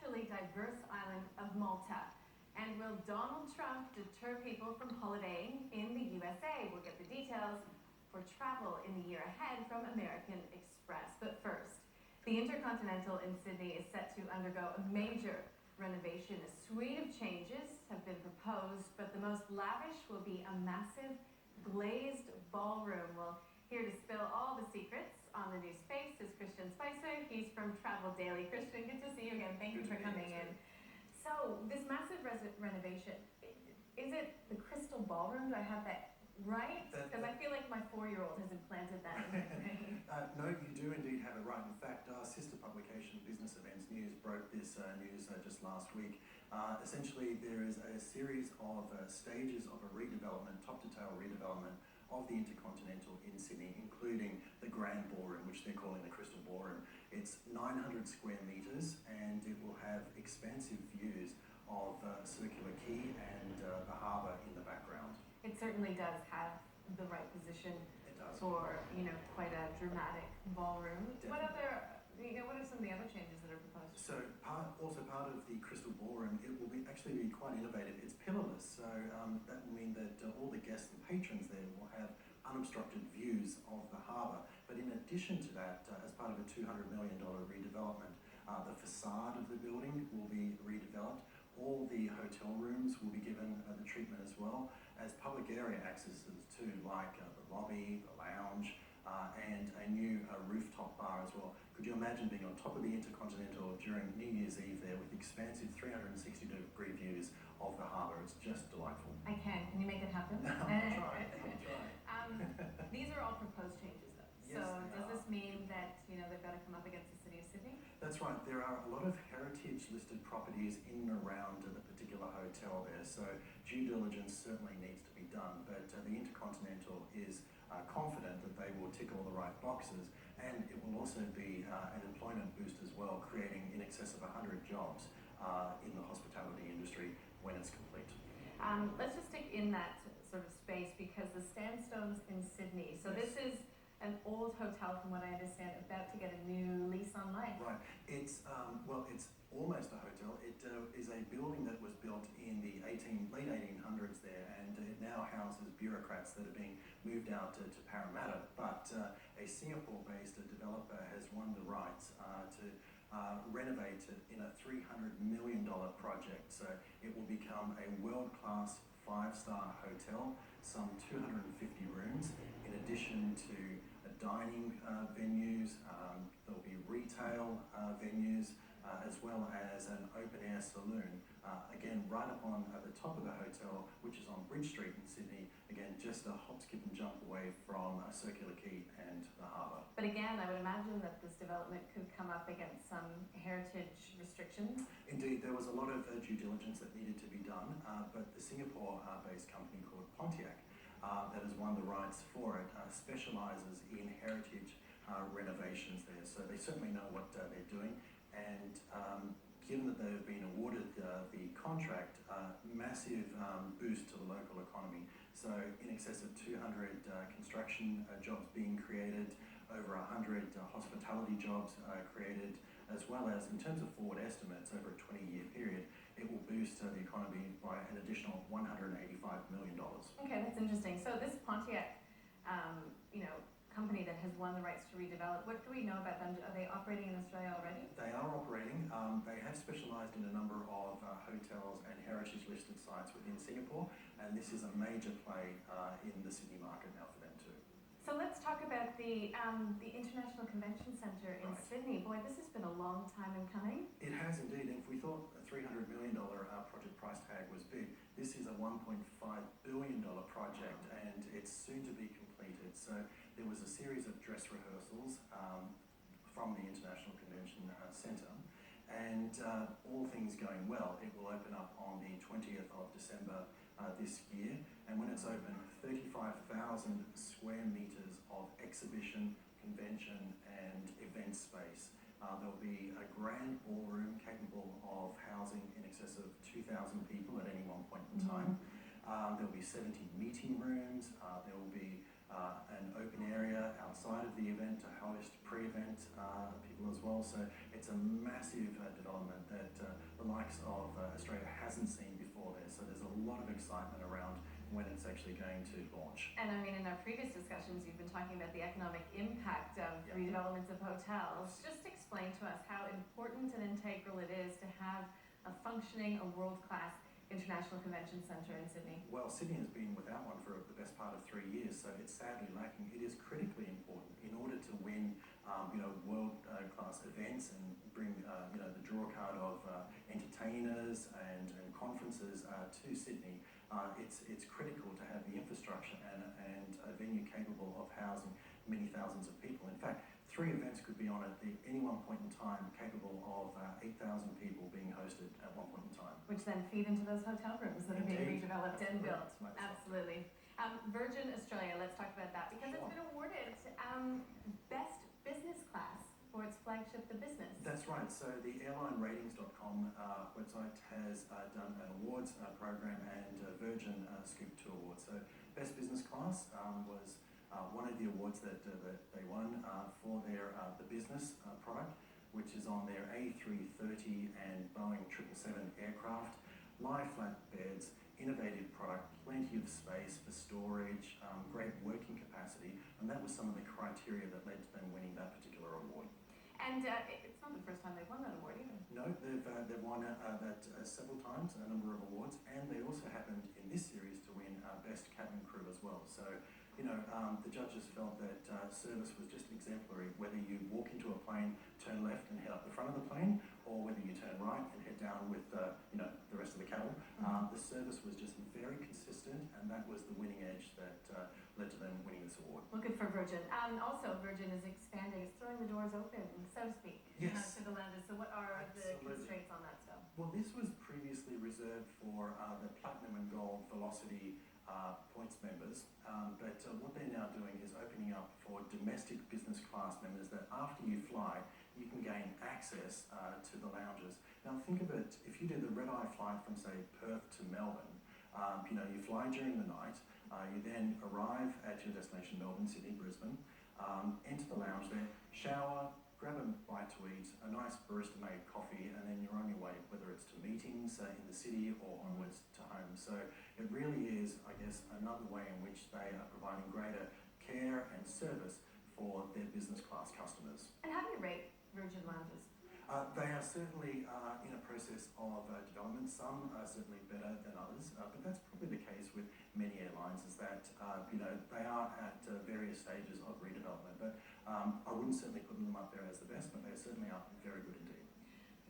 culturally diverse island of Malta. And will Donald Trump deter people from holidaying in the USA? We'll get the details for travel in the year ahead from American Express. But first, the InterContinental in Sydney is set to undergo a major renovation. A suite of changes have been proposed, but the most lavish will be a massive glazed ballroom. Well, here to spill all the secrets on the new space is Schweitzer. He's from Travel Daily. Christian, good to see you again. Thank you for coming in. So, this massive renovation, is it the Crystal Ballroom? Do I have that right? Because I feel like my 4-year-old has implanted that in my brain. No, you do indeed have it right. In fact, our sister publication, Business Events News, broke this news just last week. Essentially, there is a series of stages of a redevelopment, top-to-tail redevelopment of the InterContinental in Sydney, including the Grand Ballroom, which they're calling the Crystal Ballroom. It's 900 square metres, and it will have expansive views of Circular Quay and the harbour in the background. It certainly does have the right position for, quite a dramatic ballroom. Definitely. What are some of the other changes that are proposed? So part of the Crystal Ballroom, it will actually be quite innovative. It's pillarless, so that will mean that all the guests and patrons there will have unobstructed views of the harbour. But in addition to that, as part of a $200 million redevelopment, the facade of the building will be redeveloped. All the hotel rooms will be given the treatment as well as public area accesses too, like the lobby, the lounge, and a new rooftop bar as well. Could you imagine being on top of the InterContinental during New Year's Eve there with expansive 360-degree views of the harbour? It's just delightful. I can. Can you make it happen? I'll try. These are all proposed changes, though. Yes, so does this mean that they've got to come up against the City of Sydney? That's right. There are a lot of heritage-listed properties in and around the particular hotel there, so due diligence certainly needs to be done. But the InterContinental is confident that they will tick all the right boxes, and it will also be an employment boost as well, creating in excess of 100 jobs in the hospitality industry when it's complete. Let's just stick in that sort of space because the Sandstones in Sydney. So Yes. This is an old hotel, from what I understand, about to get a new lease on life. Right. It's it's almost a hotel. It is a building that was built in the late 1800s there, and it now houses bureaucrats that are being moved out to Parramatta. But a Singapore-based developer has won the rights to renovate it in a $300 million project. So it will become a world-class 5-star hotel, some 250 rooms, in addition to dining venues. There'll be retail venues, as well as an open-air saloon. Again, right up on the top of the hotel, which is on Bridge Street in Sydney. Again, just a hop, skip and jump away from Circular Quay and the harbour. But again, I would imagine that this development could come up against some heritage restrictions. Indeed, there was a lot of due diligence that needed to be done, but the Singapore-based company called Pontiac that has won the rights for it specialises in heritage renovations there. So they certainly know what they're doing, and given that they've been awarded the contract, massive boost to the local economy. So in excess of 200 construction jobs being created, over 100 hospitality jobs created, as well as, in terms of forward estimates, over a 20-year period, it will boost the economy by an additional $185 million. Okay, that's interesting. So this Pontiac, company that has won the rights to redevelop, what do we know about them? Are they operating in Australia already? They are operating. They have specialised in a number of hotels and heritage-listed sites within Singapore, and this is a major play in the Sydney market now for them too. So let's talk about the International Convention Centre in Right. Sydney. Boy, this has been a long time in coming. It has indeed. If we thought a $300 million project price tag was big, this is a $1.5 billion project, and it's soon to be completed. So there was a series of dress rehearsals from the International Convention Centre, and all things going well, it will open up on the 20th of December this year, and when it's open, 35,000 square metres of exhibition, convention and event space. There'll be a grand ballroom capable of housing in excess of 2,000 people at any one point in time. There'll be 70 meeting rooms. There will be an open area outside of the event to host pre-event people as well. So it's a massive development that the likes of Australia hasn't seen before there. So there's a lot of excitement around when it's actually going to launch. And I mean, in our previous discussions, you've been talking about the economic impact of redevelopments of hotels. Just explain to us how important and integral it is to have a functioning, a world-class international convention centre in Sydney. Well, Sydney has been without one for the best part of 3 years, so it's sadly lacking. It is critically important in order to win, world-class events and bring, the draw card of entertainers and conferences to Sydney. It's critical to have the infrastructure and a venue capable of housing many thousands of people. In fact, 3 events could be on at any one point in time, capable of 8,000 people being hosted at one point in time. Which then feed into those hotel rooms that are being redeveloped and built. Absolutely. Absolutely. Virgin Australia, let's talk about that because it's been awarded Best Business Class for its flagship, The Business. That's right. So the airlineratings.com website has done an awards program, and Virgin scooped 2 awards. So Best Business Class was one of the awards that they won for their The Business product, which is on their A330 and Boeing 777 aircraft. Lie flat beds, innovative product, plenty of space for storage, great working capacity, and that was some of the criteria that led to them winning that particular award. And it's not the first time they've won that award either. No, they've won that several times, a number of awards, and they also happened in this series to win Best Cabin Crew as well. So, the judges felt that service was just exemplary, whether you walk into a plane, turn left and head up the front of the plane, or whether you turn right and head down with the rest of the cabin. The service was just very consistent, and that was the winning edge that led to them winning this award. Well, good for Virgin. Also, Virgin is expanding, it's throwing the doors open, so to speak, Yes. to the lounges. So what are the constraints on that stuff? Well, this was previously reserved for the Platinum and Gold Velocity points members, but what they're now doing is opening up for domestic business class members that after you fly, you can gain access to the lounges. Now think of it, if you do the red-eye flight from, say, Perth to Melbourne, you fly during the night, you then arrive at your destination, Melbourne, Sydney, Brisbane, enter the lounge there, shower, grab a bite to eat, a nice barista-made coffee, and then you're on your way, whether it's to meetings in the city or onwards to home. So it really is, I guess, another way in which they are providing greater care and service for their business class customers. And how do you rate Virgin lounges? They are certainly in a process of development. Some are certainly better than others, but that's probably the case with many airlines, is that they are at various stages of redevelopment. But I wouldn't certainly put them up there as the best, but they certainly are very good indeed.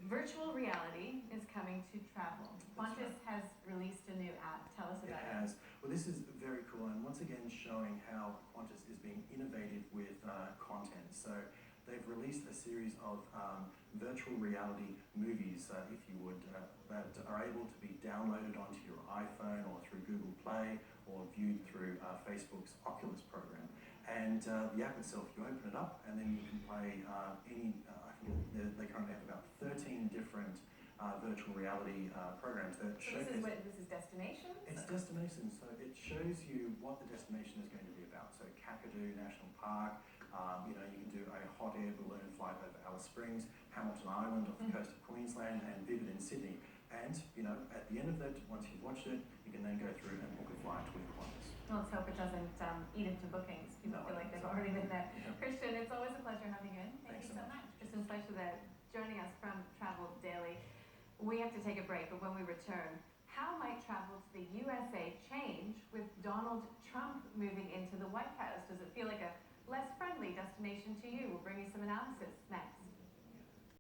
Virtual reality is coming to travel. Qantas has released a new app. Tell us about it. It has. Well, this is very cool, and once again showing how Qantas is being innovative with content. So they've released a series of virtual reality movies, if you would, that are able to be downloaded onto your iPhone or through Google Play or viewed through Facebook's Oculus program. And the app itself, you open it up and then you can play I think they currently have about 13 different virtual reality programs that showcase. This is destinations? It's destinations, so it shows you what the destination is going to be about. So Kakadu National Park, you can do a hot air balloon flight over Alice Springs, Hamilton Island off the coast of Queensland, and Vivid in Sydney. And at the end of that, once you've watched it, you can then go through and book a flight with Qantas. Well, let's hope it doesn't eat into bookings. People feel like they've already been there. Yeah. Christian, it's always a pleasure having you in. Thank Thanks you so so much. Christian Schweitzer joining us from Travel Daily. We have to take a break, but when we return, how might travel to the USA change with Donald Trump moving into the White House? Does it feel like a less friendly destination to you? We'll bring you some analysis next.